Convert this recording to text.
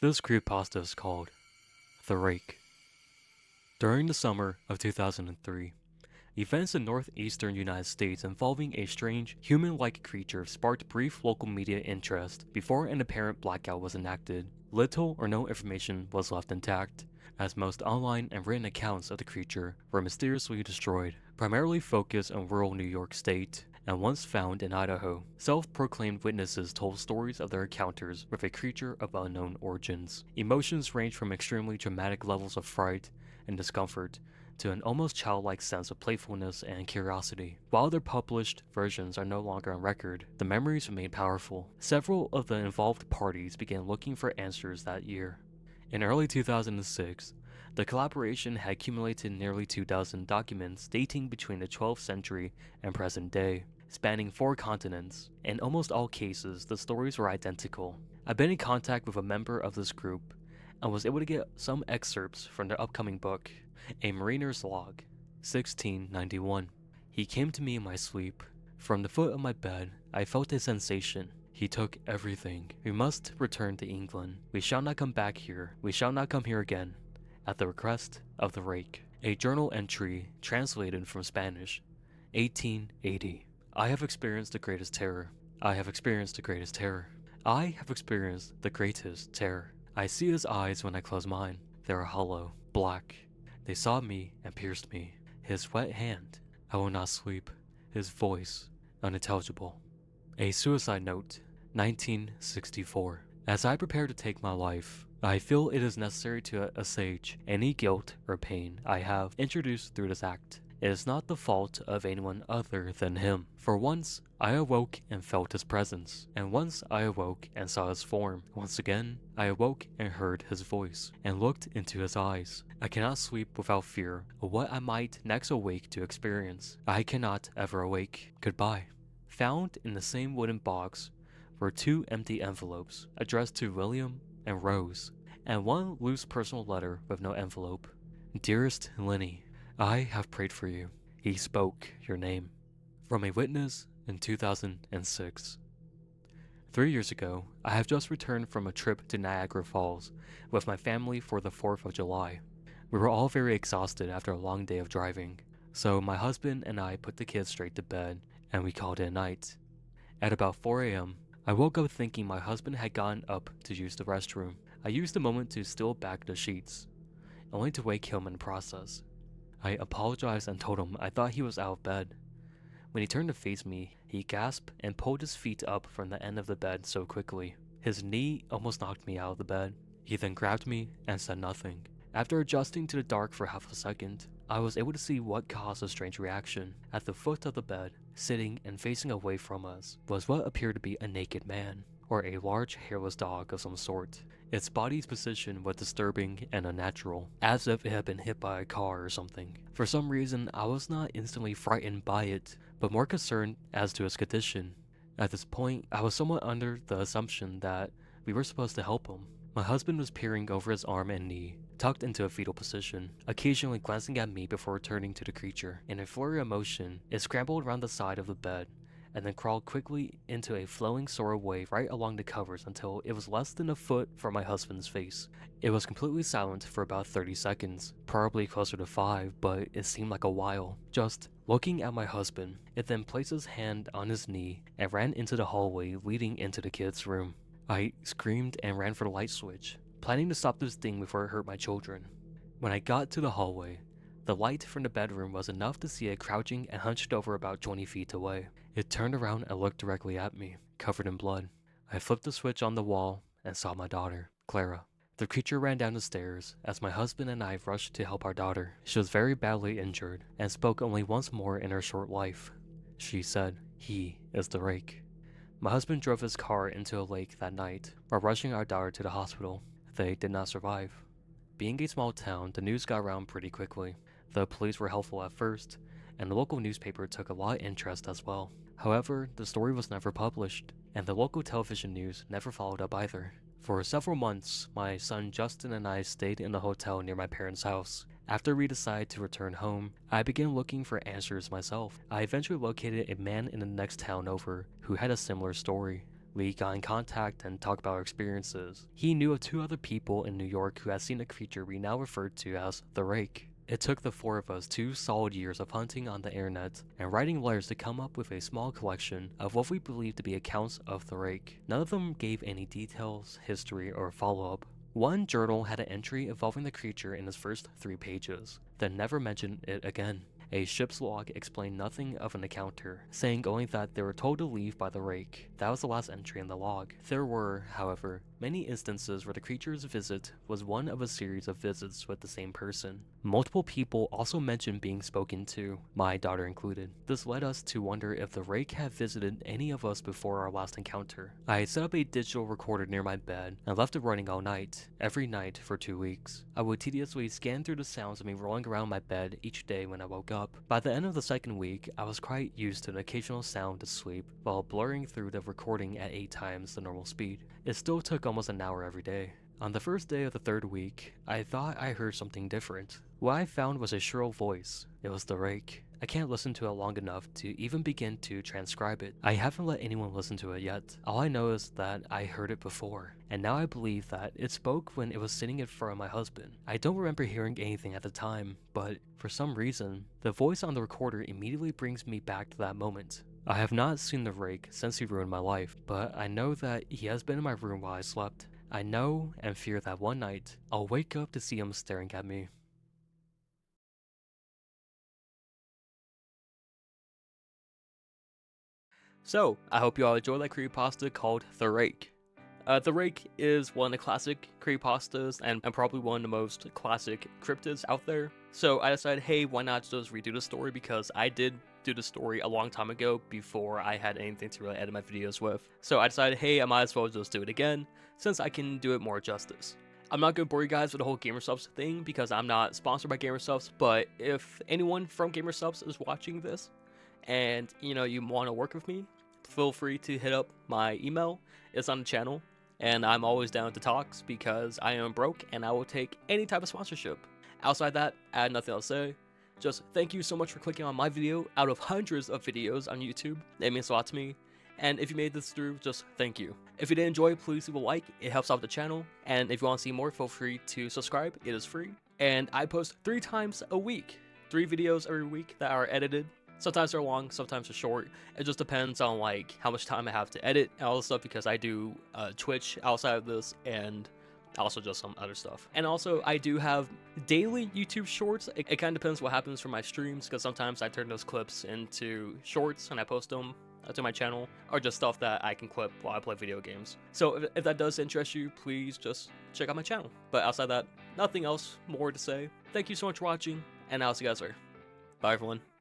This creepypasta is called The Rake. During the summer of 2003, events in northeastern United States involving a strange, human-like creature sparked brief local media interest before an apparent blackout was enacted. Little or no information was left intact, as most online and written accounts of the creature were mysteriously destroyed, primarily focused on rural New York State, and once found in Idaho. Self-proclaimed witnesses told stories of their encounters with a creature of unknown origins. Emotions ranged from extremely dramatic levels of fright and discomfort to an almost childlike sense of playfulness and curiosity. While their published versions are no longer on record, the memories remain powerful. Several of the involved parties began looking for answers that year. In early 2006, the collaboration had accumulated nearly 2 dozen documents dating between the 12th century and present day, spanning 4 continents. In almost all cases, the stories were identical. I've been in contact with a member of this group and was able to get some excerpts from their upcoming book, A Mariner's Log, 1691. He came to me in my sleep. From the foot of my bed, I felt a sensation. He took everything. We must return to England. We shall not come back here. We shall not come here again. At the request of the Rake. A journal entry translated from Spanish, 1880. I have experienced the greatest terror. I have experienced the greatest terror. I have experienced the greatest terror. I see his eyes when I close mine. They are hollow, black. They saw me and pierced me. His wet hand. I will not sleep. His voice, unintelligible. A suicide note, 1964. As I prepare to take my life, I feel it is necessary to assuage any guilt or pain I have introduced through this act. It is not the fault of anyone other than him. For once, I awoke and felt his presence, and once I awoke and saw his form. Once again, I awoke and heard his voice, and looked into his eyes. I cannot sleep without fear of what I might next awake to experience. I cannot ever awake. Goodbye. Found in the same wooden box were 2 empty envelopes addressed to William and Rose, and 1 loose personal letter with no envelope. Dearest Lenny, I have prayed for you. He spoke your name. From a witness in 2006. 3 years ago, I have just returned from a trip to Niagara Falls with my family for the 4th of July. We were all very exhausted after a long day of driving, so my husband and I put the kids straight to bed and we called it a night. At about 4 a.m., I woke up thinking my husband had gotten up to use the restroom. I used the moment to steal back the sheets, only to wake him in the process. I apologized and told him I thought he was out of bed. When he turned to face me, he gasped and pulled his feet up from the end of the bed so quickly. His knee almost knocked me out of the bed. He then grabbed me and said nothing. After adjusting to the dark for half a second, I was able to see what caused a strange reaction. At the foot of the bed, sitting and facing away from us, was what appeared to be a naked man, or a large hairless dog of some sort. Its body's position was disturbing and unnatural, as if it had been hit by a car or something. For some reason, I was not instantly frightened by it, but more concerned as to its condition. At this point, I was somewhat under the assumption that we were supposed to help him. My husband was peering over his arm and knee, tucked into a fetal position, occasionally glancing at me before returning to the creature. In a flurry of motion, it scrambled around the side of the bed, and then crawled quickly into a flowing sorrel way right along the covers until it was less than a foot from my husband's face. It was completely silent for about 30 seconds, probably closer to 5, but it seemed like a while, just looking at my husband. It then placed his hand on his knee and ran into the hallway leading into the kids' room. I screamed and ran for the light switch, planning to stop this thing before it hurt my children. When I got to the hallway, the light from the bedroom was enough to see it crouching and hunched over about 20 feet away. It turned around and looked directly at me, covered in blood. I flipped the switch on the wall and saw my daughter, Clara. The creature ran down the stairs as my husband and I rushed to help our daughter. She was very badly injured and spoke only once more in her short life. She said, "He is the Rake." My husband drove his car into a lake that night while rushing our daughter to the hospital. They did not survive. Being a small town, the news got around pretty quickly. The police were helpful at first, and the local newspaper took a lot of interest as well. However, the story was never published, and the local television news never followed up either. For several months, my son Justin and I stayed in the hotel near my parents' house. After we decided to return home, I began looking for answers myself. I eventually located a man in the next town over who had a similar story. We got in contact and talked about our experiences. He knew of 2 other people in New York who had seen a creature we now refer to as the Rake. It took the 4 of us 2 solid years of hunting on the internet and writing letters to come up with a small collection of what we believed to be accounts of the Rake. None of them gave any details, history, or follow-up. One journal had an entry involving the creature in its first 3 pages, then never mentioned it again. A ship's log explained nothing of an encounter, saying only that they were told to leave by the Rake. That was the last entry in the log. There were, however, many instances where the creature's visit was one of a series of visits with the same person. Multiple people also mentioned being spoken to, my daughter included. This led us to wonder if the Rake had visited any of us before our last encounter. I set up a digital recorder near my bed and left it running all night, every night for 2 weeks. I would tediously scan through the sounds of me rolling around my bed each day when I woke up. By the end of the 2nd week, I was quite used to an occasional sound to sleep while blurring through the recording at 8 times the normal speed. It still took almost an hour every day. On the first day of the 3rd week, I thought I heard something different. What I found was a shrill voice. It was the Rake. I can't listen to it long enough to even begin to transcribe it. I haven't let anyone listen to it yet. All I know is that I heard it before, and now I believe that it spoke when it was sitting in front of my husband. I don't remember hearing anything at the time, but for some reason, the voice on the recorder immediately brings me back to that moment. I have not seen the Rake since he ruined my life, but I know that he has been in my room while I slept. I know and fear that one night, I'll wake up to see him staring at me. So, I hope you all enjoyed that creepypasta called The Rake. The Rake is one of the classic creepypastas and probably one of the most classic cryptids out there. So I decided, hey, why not just redo the story, because I did do the story a long time ago before I had anything to really edit my videos with. So I decided, hey, I might as well just do it again, since I can do it more justice. I'm not going to bore you guys with the whole GamerSubs thing because I'm not sponsored by GamerSubs, but if anyone from GamerSubs is watching this and you want to work with me, feel free to hit up my email. It's on the channel. And I'm always down to talks because I am broke and I will take any type of sponsorship. Outside that, I had nothing else to say. Just thank you so much for clicking on my video out of hundreds of videos on YouTube. It means a lot to me. And if you made this through, just thank you. If you did enjoy, please leave a like. It helps out the channel. And if you want to see more, feel free to subscribe. It is free. And I post 3 times a week. 3 videos every week that are edited. Sometimes they're long, sometimes they're short. It just depends on like how much time I have to edit and all this stuff, because I do Twitch outside of this and also just some other stuff. And also I do have daily YouTube shorts. It kind of depends what happens for my streams, because sometimes I turn those clips into shorts and I post them to my channel, or just stuff that I can clip while I play video games. So if that does interest you, please just check out my channel. But outside that, nothing else more to say. Thank you so much for watching, and I'll see you guys later. Bye everyone.